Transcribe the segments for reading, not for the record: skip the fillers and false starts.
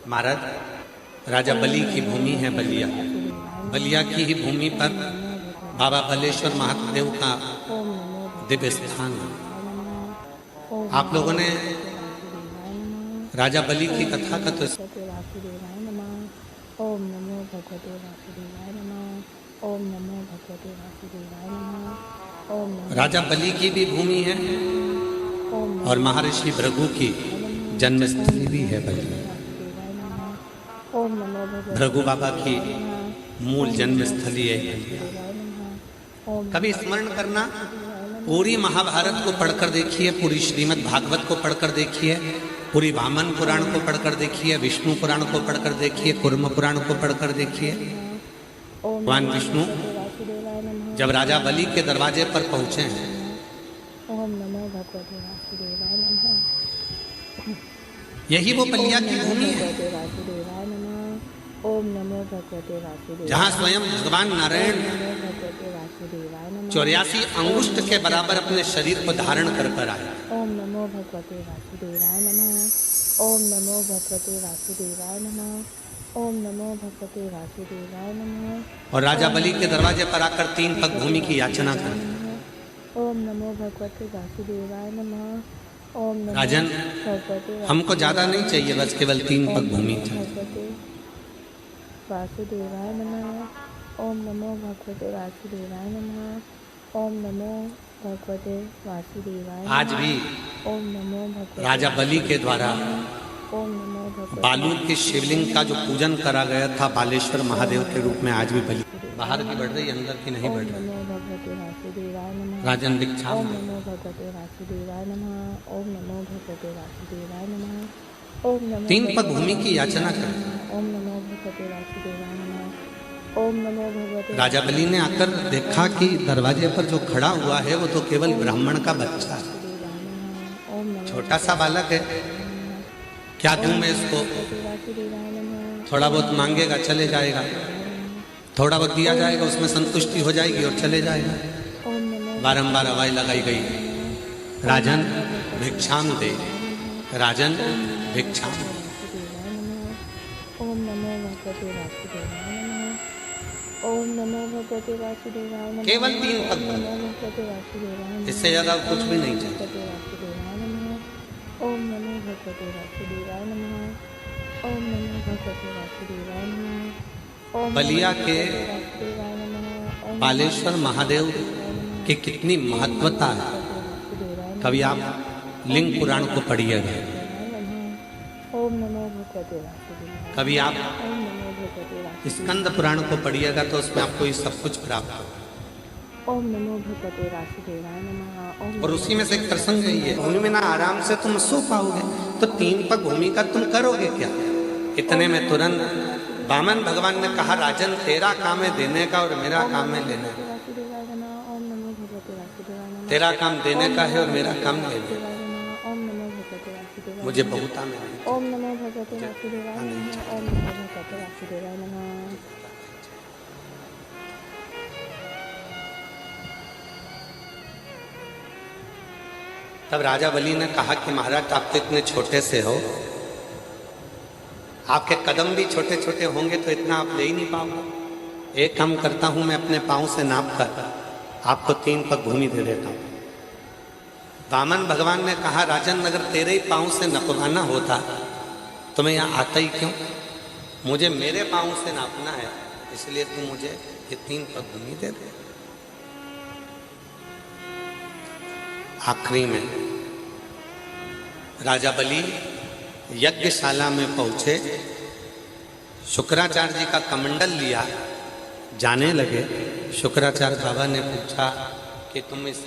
महाराज राजा बलि की भूमि है बलिया। बलिया की ही भूमि पर बाबा बलेश्वर महादेव का दिव्य स्थान है। आप लोगों ने राजा बलि की कथा का तो ओम नमो भगवते वासुदेवाय नमः। ओम नमो भगवते वासुदेवाय नमः। ओम नमो राजा बलि की भी भूमि है और महर्षि भृगु की जन्मस्थली भी है बलिया। ओम नमो भगवते भृगु बाबा की मूल जन्मस्थली है बलिया। कभी स्मरण करना, पूरी महाभारत को पढ़कर देखिए, पूरी श्रीमद् भागवत को पढ़कर देखिए, पूरी वामन पुराण को पढ़कर देखिए, विष्णु पुराण को पढ़कर देखिए, कूर्म पुराण को पढ़कर देखिए। भगवान विष्णु जब राजा बलि के दरवाजे पर पहुंचे हैं, ओम नमो भगवते वासुदेवाय नमः। यही वो बलिया की भूमि है वासुदेवाय नमः। ओम नमो भगवते वासुदेवाय जहाँ स्वयं भगवान नारायण भगवते वासुदेवाय नमः। 84 अंगुष्ठ के बराबर अपने शरीर को धारण कर आए। ओम नमो भगवते वासुदेवाय नमः। ओम नमो भगवते वासुदेवाय नमः। ओम नमो भगवते वासुदेवाय नमः। और राजा बलि के दरवाजे पर आकर 3 पग भूमि की याचना कर। ओम नमो भगवते वासुदेवाय नमः। ओम नमो राजन, भगवते हमको ज्यादा नहीं चाहिए, बस केवल 3 पग भूमि चाहिए। भगवते वासुदेवाय नमः। ओम नमो भगवते वासुदेवाय नमः। ओम नमो भगवते वासुदेवाय। आज भी ओम नमो भगवते राजा बलि के द्वारा ओम नमो भगवते बालू के शिवलिंग का जो पूजन करा गया था बालेश्वर महादेव के रूप में, आज भी बलि बाहर की बढ़ रही, अंदर की नहीं बढ़ ओम रही। नमो भगवते वासुदेवाय नमः। राजन भिक्षाम ओम नमो भगवते वासुदेवाय नमः। ओम नमो भगवते वासुदेवाय नमः। ओम नमो 3 पग भूमि की याचना कर। ओम नमो भगवते वासुदेवाय नमः। ओम नमो भगवते राजा बलि ने आकर देखा कि दरवाजे पर जो खड़ा हुआ है वो तो केवल ब्राह्मण का बच्चा है, ओम नमो छोटा सा बालक है। क्या दूं मैं इसको? वासुदेवाय नमः। थोड़ा बहुत मांगेगा, चले जाएगा, थोड़ा बहुत दिया जाएगा, उसमें संतुष्टि हो जाएगी और चले जाएगा। ओम नमो बारंबार आवाज लगाई गई, राजन भिक्षाम दे, राजन भिक्षाम दे। वासुदेवाय नमः। ओम नमो भगवते वासुदेवाय नमः। ओम नमो भगवते वासुदेवाय नमः। केवल 3 पग ओम भूमि, नमो भगवते वासुदेवाय नमः। इससे ज्यादा कुछ भी नहीं चाहिए। भगवते वासुदेवाय नमः। ओम नमो भगवते वासुदेवाय नमः। ओम नमो भगवते वासुदेवाय नमः। ओम बलिया के वासुदेवाय नमः। ओम बालेश्वर महादेव की कितनी महत्वता है, कभी आप लिंग पुराण को पढ़िएगा, ओम नमो भगवते वासुदेवाय। कभी आप ओम नमो भगवते वासुदेवाय। स्कंद पुराण को पढ़िएगा तो उसमें आपको ये सब कुछ प्राप्त हो। ओम नमो भगवते वासुदेवाय नमः। ओम और उसी में से एक प्रसंग है ये, भूमि में ना आराम से तुम सो पाओगे तो 3 पग भूमि का तुम करोगे क्या? इतने में तुरंत वामन भगवान ने कहा, राजन तेरा काम है देने का और मेरा काम है लेने का। वासुदेवाय नमः। ओम नमो भगवते वासुदेवाय नमः। तेरा काम देने का है और मेरा काम लेने का। ओम नमो भगवते वासुदेवाय। मुझे बहुत आम है। ओम नमो भगवते वासुदेवाय नमः। ओम नमो भगवते वासुदेवाय नमः। तब राजा बलि ने कहा कि महाराज आप तो इतने छोटे से हो, आपके कदम भी छोटे छोटे होंगे तो इतना आप ले ही नहीं पाओगे। एक काम करता हूं, मैं अपने पाँव से नाप कर आपको 3 पग भूमि दे देता हूं। वामन भगवान ने कहा, राजन अगर तेरे ही पाँव से नपवाना होता तो मैं यहाँ आता ही क्यों? मुझे मेरे पाँव से नापना है, इसलिए तू मुझे ये 3 पग भूमि दे दे। आखिरी में राजा बलि यज्ञशाला में पहुंचे, शुक्राचार्य जी का कमंडल लिया, जाने लगे। शुक्राचार्य बाबा ने पूछा कि तुम इस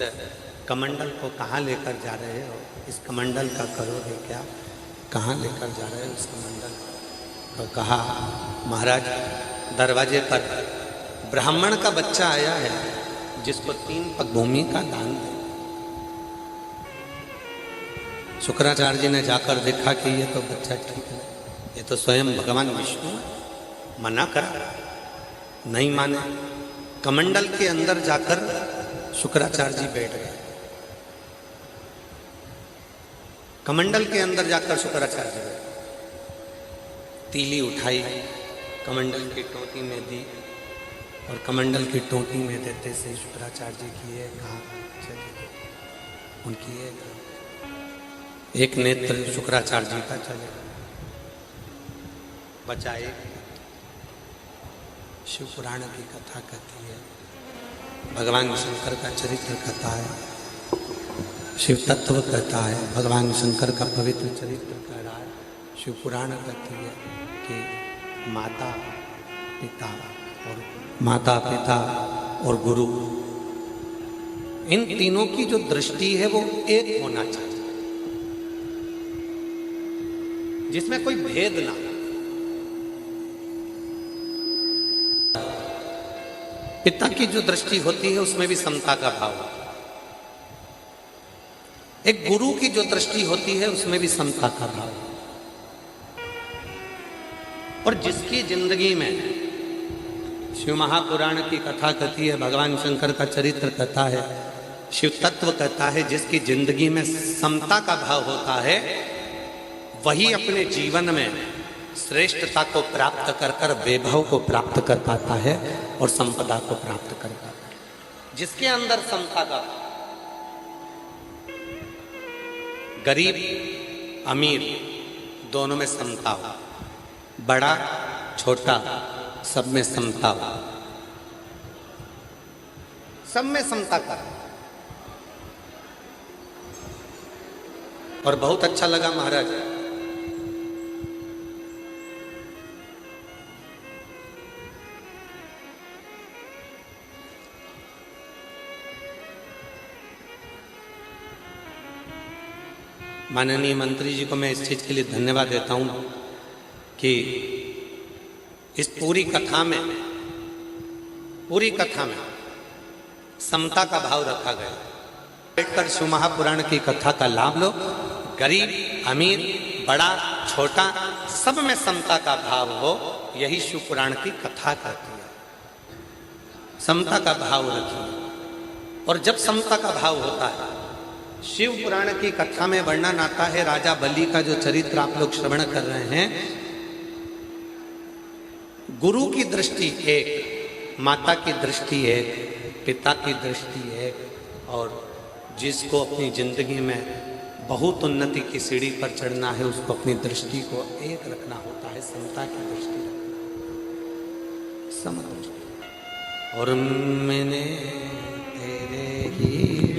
कमंडल को कहाँ लेकर जा रहे हो? इस कमंडल का करोगे क्या? कहाँ लेकर जा रहे हो इस कमंडल? तो कहा, महाराज दरवाजे पर ब्राह्मण का बच्चा आया है जिसको 3 पग भूमि का दान दे। शुक्राचार्य जी ने जाकर देखा कि ये तो बच्चा ठीक है, ये तो स्वयं भगवान विष्णु, मना करा, नहीं माने। कमंडल के अंदर जाकर शुक्राचार्य जी बैठ गए। कमंडल के अंदर जाकर शुक्राचार्य जी बैठ, तीली उठाई, कमंडल की टोटी में दी और कमंडल की टोटी में देते से शुक्राचार्य जी की ये कहा चले गए। उनकी एक नेत्र शुक्राचार्य जी का चले बचाए। शिव पुराण की कथा कहती है, भगवान शंकर का चरित्र कहता है, शिव तत्व कहता है, भगवान शंकर का पवित्र चरित्र कह रहा है। शिव पुराण कहती है कि माता पिता और गुरु, इन तीनों की जो दृष्टि है वो एक होना चाहिए, जिसमें कोई भेद ना। पिता की जो दृष्टि होती है उसमें भी समता का भाव होता है, एक गुरु की जो दृष्टि होती है उसमें भी समता का भाव। और जिसकी जिंदगी में शिव महापुराण की कथा कहती है, भगवान शंकर का चरित्र कहता है, शिव तत्व कहता है, जिसकी जिंदगी में समता का भाव होता है वही अपने जीवन में श्रेष्ठता को प्राप्त कर कर वैभव को प्राप्त कर पाता है और संपदा को प्राप्त कर पाता है। जिसके अंदर समता का, गरीब अमीर दोनों में समता हो, बड़ा छोटा सब में समता हो, सब में समता का। और बहुत अच्छा लगा महाराज, माननीय मंत्री जी को मैं इस चीज के लिए धन्यवाद देता हूं कि इस पूरी कथा में समता का भाव रखा गया। बैठकर शिव महापुराण की कथा का लाभ लो, गरीब अमीर बड़ा छोटा सब में समता का भाव हो, यही शिव पुराण की कथा कहती है। समता का भाव रखिए। और जब समता का भाव होता है, शिव पुराण की कथा में वर्णन आता है राजा बलि का, जो चरित्र आप लोग श्रवण कर रहे हैं। गुरु की दृष्टि एक, माता की दृष्टि एक, पिता की दृष्टि एक, और जिसको अपनी जिंदगी में बहुत उन्नति की सीढ़ी पर चढ़ना है उसको अपनी दृष्टि को एक रखना होता है, समता की दृष्टि रखना, समदृष्टि। और मैंने तेरे ही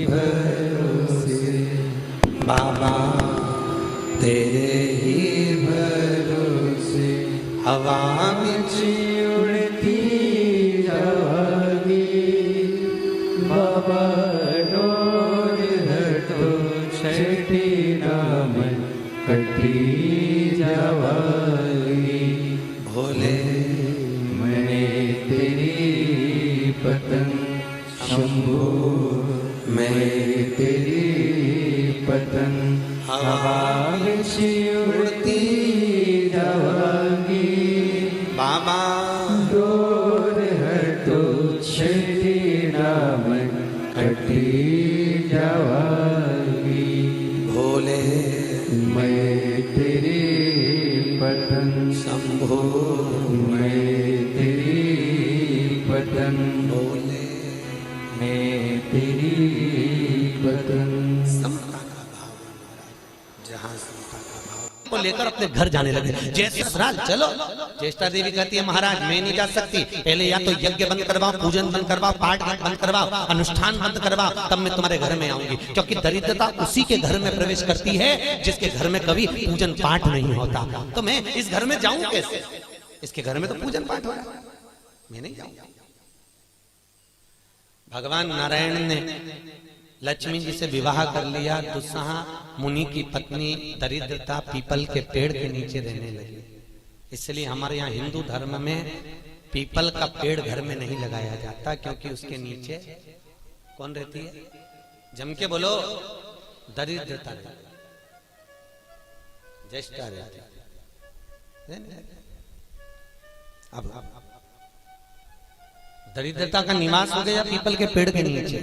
भरोसे बाबा, तेरे ही भरोसे हवा में उड़ती जावागी बाबा, डोर हटो छठी दामन कटी जावागी। भोले मैंने तेरी पतंग शंभो, मैं तेरी पतंग हवा में उड़ती जावागी बाबा, डोर हटो छठी दामन कटी जावागी। भोले मैं तेरी पतंग शंभो, मैं तेरी पतंग, भोले मैं तेरी पतंग। समता का भाव, जहाँ समता का भाव को लेकर अपने घर जाने लगे। जैसे ससुराल चलो, ज्येष्ठा देवी कहती है महाराज मैं नहीं जा सकती, पहले या तो यज्ञ बंद करवाओ, पूजन बंद करवाओ, पाठ बंद करवाओ, अनुष्ठान बंद करवाओ, तब मैं तुम्हारे घर में आऊंगी। क्योंकि दरिद्रता उसी के घर में प्रवेश करती है जिसके घर में कभी पूजन पाठ नहीं होता। तो मैं इस घर में जाऊं कैसे? इसके घर में तो पूजन पाठ हो रहा है, मैं नहीं जाऊंगा। भगवान नारायण ने लक्ष्मी जी से विवाह कर लिया। दुस्सहा मुनि की पत्नी दरिद्रता पीपल के पेड़ के नीचे रहने लगी। इसलिए हमारे यहाँ हिंदू धर्म में पीपल का पेड़ घर में नहीं लगाया जाता, क्योंकि उसके नीचे कौन रहती है? जम के बोलो, दरिद्रता रहती, ज्येष्ठा रहती। अब दरिद्रता का निवास हो गया पीपल के पेड़ के नीचे।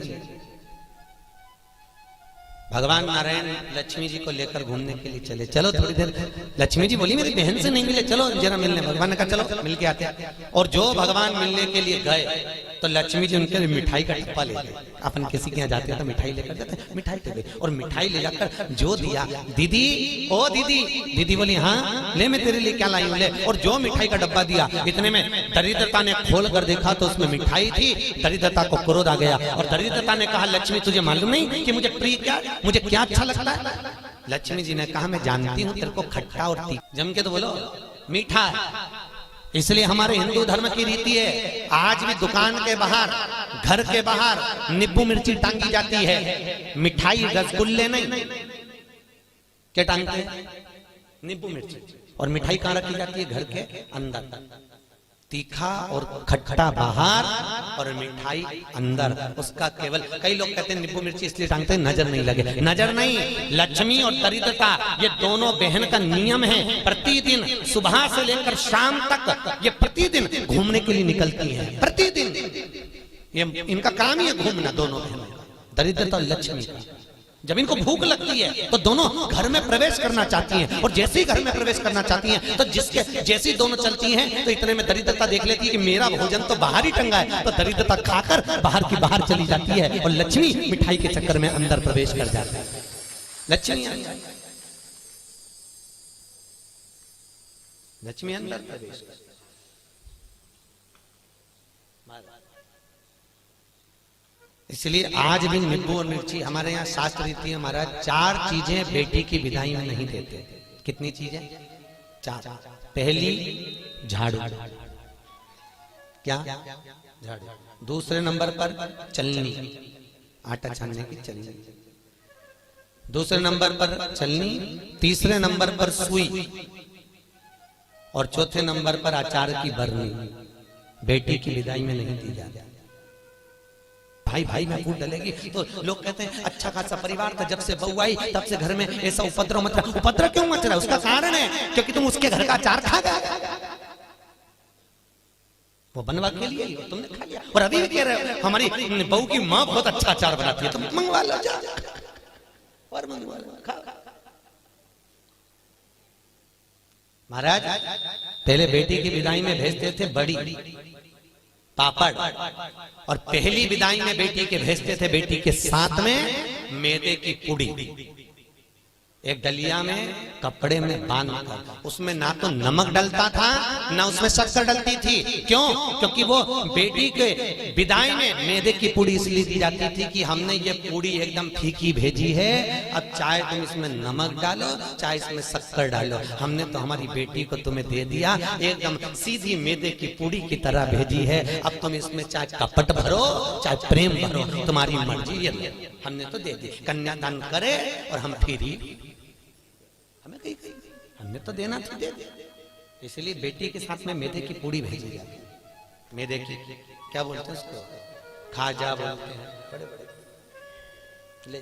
भगवान नारायण लक्ष्मी जी को लेकर घूमने के लिए चले। चलो थोड़ी देर, लक्ष्मी जी बोली मेरी बहन से नहीं मिले, चलो जरा मिलने। भगवान ने कहा चलो मिल के आते हैं। और जो भगवान मिलने के लिए गए तो लक्ष्मी जी उनके मिठाई का डब्बा ले गए। अपन किसी के यहाँ जाते हैं तो मिठाई लेकर जाते हैं, मिठाई दे गए। और मिठाई ले जाकर जो दिया, दीदी ओ दीदी, दीदी बोली हाँ ले मैं तेरे लिए क्या लाई हूं ले। और जो मिठाई का डब्बा दिया, इतने में दरिद्रता ने खोल कर देखा तो उसमें मिठाई थी। दरिद्रता को क्रोध आ गया और दरिद्रता ने कहा लक्ष्मी तुझे मालूम नहीं कि मुझे प्रिय क्या, मुझे क्या अच्छा लगता है। लक्ष्मी जी ने कहा मैं जानती हूँ तेरे को खट्टा और तीखा, जम के तो बोलो मीठा है। इसलिए हमारे हिंदू धर्म की रीति है, आज भी दुकान के बाहर, घर के बाहर नींबू मिर्ची टांगी जाती है। मिठाई रसगुल्ले नहीं, क्या टांगते हैं? नींबू मिर्ची। और मिठाई कहाँ रखी जाती है? घर के अंदर। तीखा और खट्टा बाहर और मिठाई अंदर। उसका केवल, कई लोग कहते हैं नींबू मिर्ची इसलिए टांगते हैं नजर नहीं लगे। नजर नहीं, लक्ष्मी और दरिद्रता ये दोनों बहन का नियम है। प्रतिदिन सुबह से लेकर शाम तक ये प्रतिदिन घूमने के लिए निकलती हैं। प्रतिदिन ये इनका काम ही है घूमना, दोनों बहनों का, दरिद्रता और लक्ष्मी का। जब इनको भूख लगती है तो दोनों घर में प्रवेश करना चाहती हैं। और जैसे ही घर में प्रवेश करना चाहती हैं तो जिसके जैसी दोनों चलती हैं तो इतने में दरिद्रता देख लेती है कि मेरा भोजन तो बाहर ही टंगा है। तो दरिद्रता खाकर बाहर की बाहर चली जाती है और लक्ष्मी मिठाई के चक्कर में अंदर प्रवेश कर जाती है। लक्ष्मी लक्ष्मी अंदर प्रवेश कर। इसलिए आज भी नींबू और मिर्ची हमारे यहाँ शास्त्र रीति है महाराज, 4 चीजें बेटी की विदाई में नहीं देते। कितनी चीजें? 4। पहली झाड़ू, क्या? झाड़ू। दूसरे नंबर पर चलनी, आटा छानने की चलनी। दूसरे नंबर पर चलनी, तीसरे नंबर पर सुई और चौथे नंबर पर अचार की बरनी। बेटी की विदाई में नहीं दी जाती। भाई भाई में फूट डलेगी तो लोग कहते हैं अच्छा खासा परिवार था, जब से बहू आई तब से घर में ऐसा उपद्रव मच रहा। उपद्रव क्यों मच रहा है? उसका कारण है क्योंकि तुम उसके घर का अचार खा गए। वो बनवा के लिए तुमने खा लिया। और अभी भी कह रहे हो हमारी बहू की माँ बहुत अच्छा अचार बनाती है, तुम मंगवा लो और मंगवा लो, खाओ। महाराज पहले बेटी की विदाई में भेजते थे बड़ी पापड़, और पहली विदाई में बेटी के भेजते थे बेटी के साथ में मैदे की पुड़ी, एक डलिया में कपड़े में बांधकर। उसमें ना तो नमक डलता था ना उसमें शक्कर डलती थी। क्यों? क्योंकि वो बेटी के विदाई में मैदे की पुड़ी इसलिए दी जाती थी कि हमने ये पुड़ी एकदम फीकी भेजी है, अब चाहे तुम इसमें नमक डालो चाहे इसमें शक्कर डालो, हमने तो हमारी बेटी को तुम्हें दे दिया, एकदम सीधी मैदे की पुड़ी की तरह भेजी है। अब तुम इसमें चाहे कपट भरो चाहे प्रेम भरो, तुम्हारी मर्जी है, हमने तो दे दी। कन्यादान करे और हम फिर हमें कहीं हमने तो देना था, दे दे। इसलिए बेटी के साथ में मैदे की पूड़ी भेजी जाती है। मैदे की क्या बोलते हैं उसको? खाजा बोलते हैं। बड़े बड़े ले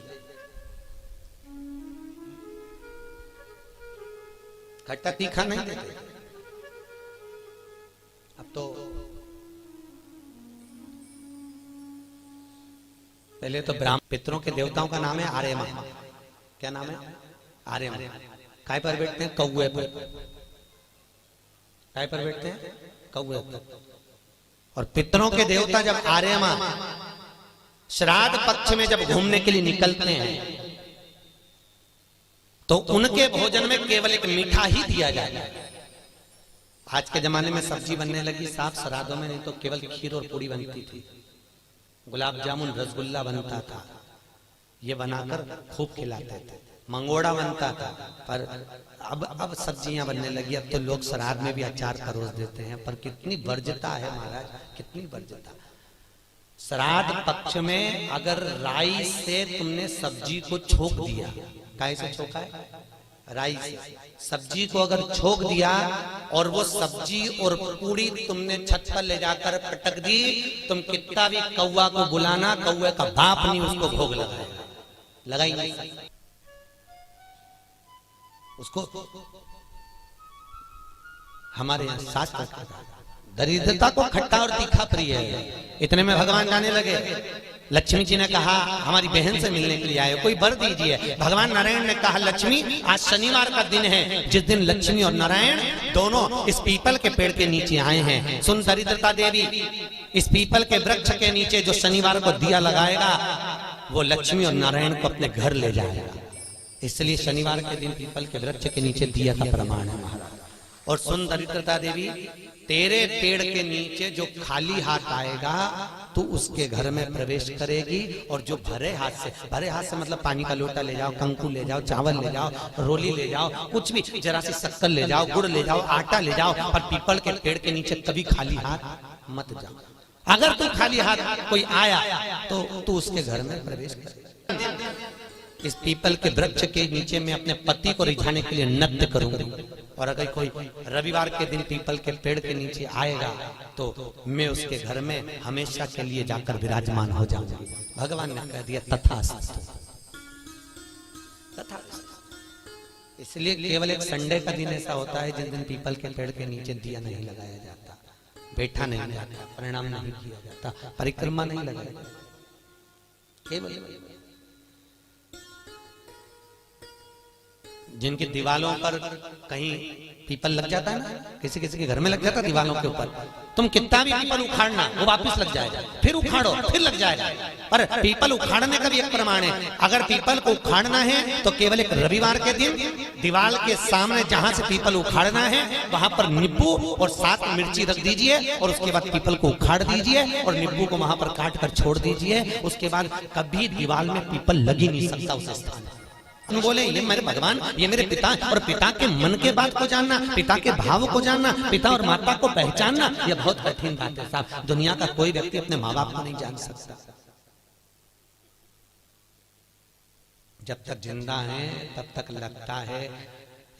खट्टा तीखा नहीं देते। अब तो पहले तो ब्राह्मण पितरों के देवताओं का नाम है आर्यमा। क्या नाम है? आर्यमा। काय पर बैठते हैं? कौए पर। काय पर बैठते हैं? कौए पर। और पितरों के देवता जब आर्यमा श्राद्ध पक्ष में जब घूमने के लिए निकलते हैं तो उनके भोजन में केवल एक मीठा ही दिया जाता है। आज के जमाने में सब्जी बनने लगी साफ श्राद्धों में, नहीं तो केवल खीर और पूरी बनती थी, गुलाब जामुन रसगुल्ला बनता था, ये बनाकर खूब खिलाते थे, मंगोड़ा बनता था। पर अब सब्जियां बनने लगी, अब तो लोग श्राद्ध में भी अचार परोस देते हैं। पर कितनी वर्ज्यता है महाराज, कितनी वर्ज्यता। श्राद्ध पक्ष में अगर राई से तुमने सब्जी को छोक दिया, काहे से छोका है? राई से। सब्जी को अगर छोक दिया और वो सब्जी और पूरी तुमने छत पर ले जाकर पटक दी, तुम कितना भी कौवा को बुलाना, कौवे का बाप नहीं उसको भोग लगाएगा, लगाई नहीं उसको। हमारे यहाँ शास्त्र दरिद्रता को खट्टा और तीखा प्रिय है। इतने में भगवान जाने लगे लक्ष्मी जी ने कहा हमारी बहन से मिलने के लिए आए, कोई वर दीजिए। भगवान नारायण ने कहा लक्ष्मी आज शनिवार का दिन है, जिस दिन लक्ष्मी और नारायण दोनों इस पीपल के पेड़ के नीचे आए हैं। सुन दरिद्रता देवी, इस पीपल के वृक्ष के नीचे जो शनिवार को दिया लगाएगा वो लक्ष्मी और नारायण को अपने घर ले जाएगा। इसलिए शनिवार के दिन पीपल के वृक्ष के नीचे दिया का प्रमाण है महाराज। और सुन दरिद्रता देवी, तेरे पेड़ के नीचे जो खाली हाथ आएगा तू उसके घर में प्रवेश करेगी, और जो भरे हाथ से मतलब पानी का लोटा ले जाओ, कंकु ले जाओ, चावल ले जाओ, रोली ले जाओ, कुछ भी, जरा सी शक्कर ले जाओ, गुड़ ले जाओ, आटा ले जाओ, और पीपल के पेड़ के नीचे कभी खाली हाथ मत जाओ। अगर तू खाली हाथ कोई आया तो तू उसके घर में प्रवेश कर। इस पीपल के वृक्ष के नीचे मैं अपने पति को रिझाने के लिए नृत्य करूंगी, और अगर कोई रविवार के दिन पीपल के पेड़ के नीचे आएगा तो मैं उसके घर में हमेशा के लिए जाकर विराजमान हो जाऊंगी। भगवान ने कह दिया तथास्तु, तथास्तु। इसलिए केवल एक संडे का दिन ऐसा होता है जिस दिन पीपल के पेड़ के नीचे दिया नहीं लगाया जाता, बैठा नहीं जाता, प्रणाम नहीं किया जाता, परिक्रमा नहीं लगाया जाता। केवल जिनकी दीवालों पर कहीं पीपल लग जाता है ना, किसी किसी के घर में लग जाता है दीवालों के ऊपर, तुम कितना भी पीपल उखाड़ना वो वापस लग जाएगा, फिर उखाड़ो फिर लग जाएगा। पर पीपल उखाड़ने का भी एक प्रमाण है। अगर पीपल को उखाड़ना है तो केवल एक रविवार के दिन दीवाल के सामने जहां से पीपल उखाड़ना है वहां पर नींबू और 7 मिर्ची रख दीजिए, और उसके बाद पीपल को उखाड़ दीजिए और नींबू को वहां पर काट कर छोड़ दीजिए। उसके बाद कभी दीवाल में पीपल लग ही नहीं सकता उस स्थान। बोले ये मेरे भगवान, ये मेरे पिता, और पिता के मन के बात को जानना, पिता के भाव को जानना, पिता और माता को पहचानना, यह बहुत कठिन बात है साहब। दुनिया का कोई व्यक्ति अपने माँ बाप को नहीं जान सकता। जब तक जिंदा है तब तक लगता है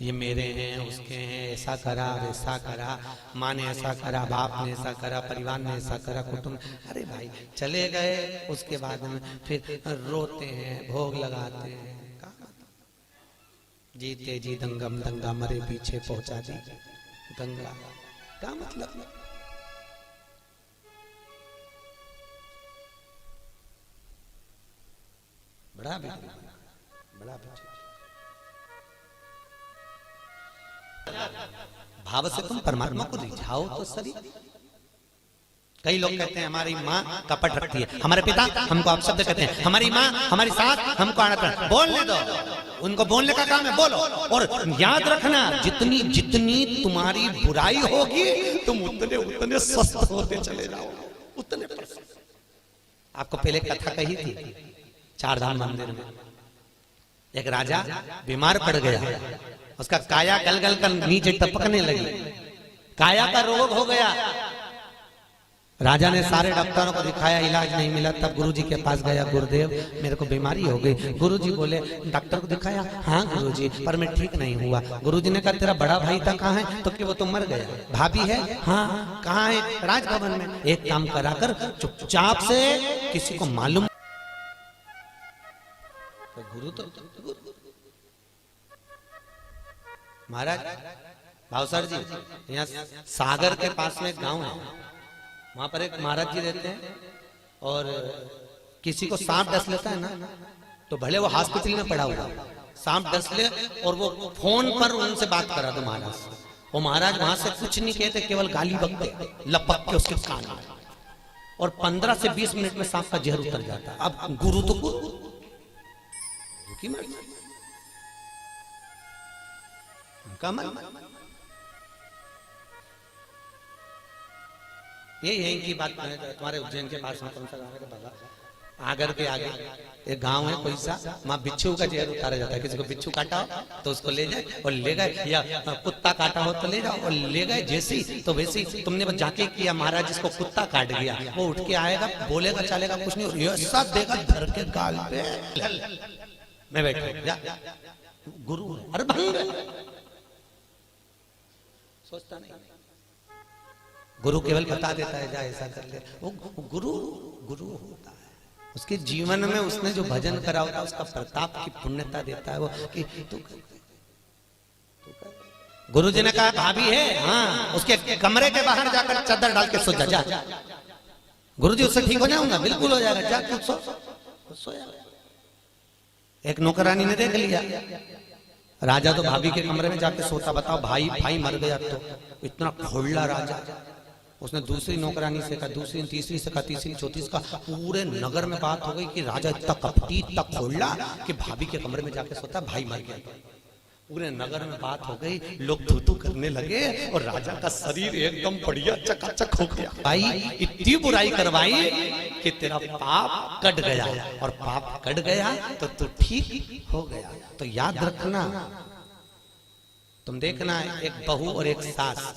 ये मेरे हैं, उसके हैं, ऐसा करा वैसा करा, माँ ने ऐसा करा, बाप ने ऐसा करा, परिवार ने ऐसा करा, कुटुंब। अरे भाई चले गए, उसके बाद में फिर रोते हैं, भोग लगाते हैं। जीते जी दंगम दंगा, मरे पीछे पहुंचा दी गंगा। क्या मतलब? बड़ा भाव से तुम परमात्मा को रिझाओ तो सही। कई लोग कहते हैं हमारी माँ कपट रखती है, हमारे पिता हमको अपशब्द कहते हैं, हमारी माँ हमारी सास हमको आना। बोलने दो, उनको बोलने का काम है, बोलो। और याद रखना जितनी जितनी तुम्हारी बुराई होगी तुम उतने उतने स्वस्थ होते चले जाओ, उतने। आपको पहले कथा कही थी चारधाम मंदिर में, एक राजा बीमार पड़ गया, उसका काया गल गल कर नीचे टपकने लगी, काया का रोग हो गया। राजा ने सारे डॉक्टरों को दिखाया, इलाज नहीं मिला। तब गुरुजी के पास गया, गुरुदेव मेरे को बीमारी हो गई। गुरुजी बोले डॉक्टर को दिखाया? हाँ गुरुजी, पर मैं ठीक नहीं हुआ। गुरुजी ने कहा तेरा बड़ा भाई था कहाँ है? तो कि वो तो मर गया। भाभी है? हाँ। कहाँ है? राजभवन में। एक काम करा कर, चुपचाप से किसी को मालूम। तो गुरु तो महाराज भावसर जी, यहाँ सागर के पास में एक गाँव है, वहां पर एक महाराज जी रहते हैं, और किसी को सांप डस लेता है ना, तो भले वो हॉस्पिटल में पड़ा हुआ, सांप डस ले और वो फोन पर उनसे बात करा दो महाराज से, वो महाराज वहां से कुछ नहीं कहते, केवल गाली बकते, लपक के उसके कान में, और 15 से 20 मिनट में सांप का जहर उतर जाता। अब गुरु तो गुरु की मर्जी, उनका मन। ये यही की बात तुम्हारे उज्जैन के पास में कौन सा गाँव है बाबा, आगर के आगे एक गांव है कोई सा, वहां बिच्छू का जहर उतारा जाता है। किसी को बिच्छू काटा हो तो उसको ले जाए और ले गए, या कुत्ता काटा हो तो ले जाओ और ले गए, जैसी तो वैसी। तुमने बस जाके किया, महाराज जिसको कुत्ता काट गया वो उठ के आएगा, बोलेगा चलेगा कुछ नहीं, ऐसा देगा धर के गाल पे, मैं बैठा गुरु। अरे भंग सोचता नहीं, गुरु केवल बता देता है जा ऐसा कर ले। वो गुरु गुरु होता है, उसके जीवन में उसने जो भजन करा होता है उसका प्रताप की पुण्यता देता है वो कि तू गुरु जी ने कहा भाभी है? हाँ। उसके कमरे के बाहर जाकर चादर डाल के सो जा। गुरुजी उससे ठीक हो जाऊंगा, बिल्कुल हो जाएगा, जा तू सो जा। एक नौकरानी ने देख लिया, राजा तो भाभी के कमरे में जाके सोता, बताओ भाई भाई मर गया तो इतना खोला राजा। उसने दूसरी नौकरानी से कहा, दूसरी तीसरी से कहा, तीसरी चौथी से कहा, पूरे नगर में बात हो गई कि राजा इतना कपटी इतना खोला कि भाभी के कमरे में जाके सोता, भाई मर गया। पूरे नगर में बात हो गई, लोग थू करने लगे और राजा का शरीर एकदम बढ़िया चकाचक हो गया। भाई इतनी बुराई करवाई कि तेरा पाप कट गया, और पाप कट गया तो तू ठीक हो गया। तो याद रखना, तुम देखना एक बहू और एक सास,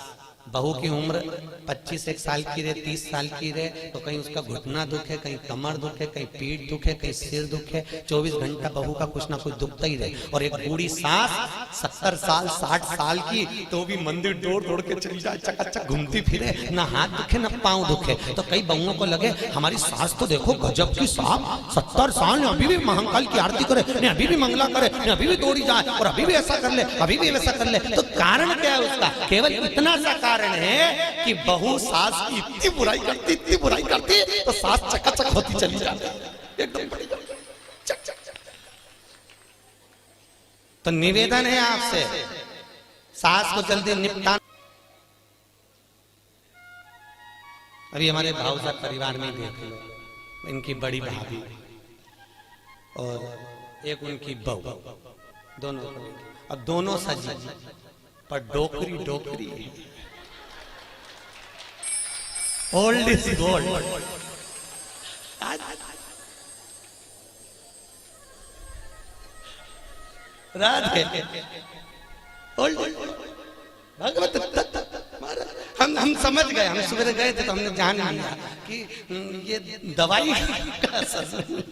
बहू की उम्र 25 साल की रहे, 30 साल की रहे, तो कहीं उसका घुटना दुखे, कहीं कमर दुखे, कहीं पीठ दुखे, कहीं सिर दुखे, 24 घंटा बहू का कुछ ना कुछ दुखता ही रहे। और एक बूढ़ी सास 70 साल 60 साल की, तो भी मंदिर दौड़ दौड़ के चली जाए, चकाचक घूमती फिरे, ना हाथ दुखे ना पांव दुखे। तो कई बहुओं को लगे हमारी सास तो देखो गजब की सास, 70 साल ने अभी भी महाकाल की आरती करे, ने अभी भी मंगला करे, ने अभी भी दौड़ी जाए, और अभी भी ऐसा कर ले, अभी भी वैसा कर ले। तो कारण क्या है उसका? केवल इतना सा कारण है कि बहू सास की इतनी बुराई करती तो सास चकाचक होती चली जाती एकदम बड़ी चक चक चक। तो निवेदन है आपसे, सास को जल्दी निपटा। अभी हमारे भावसा परिवार में देख लो, इनकी बड़ी भाभी और एक उनकी बहू, दोनों, अब दोनों सजी पर डोकरी ओल्ड इज गोल्ड। राधे ओल्ड भगवत हम समझ गए, हम सवेरे गए थे तो हमने जान लिया कि ये दवाई का असर,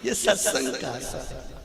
ये सत्संग का असर।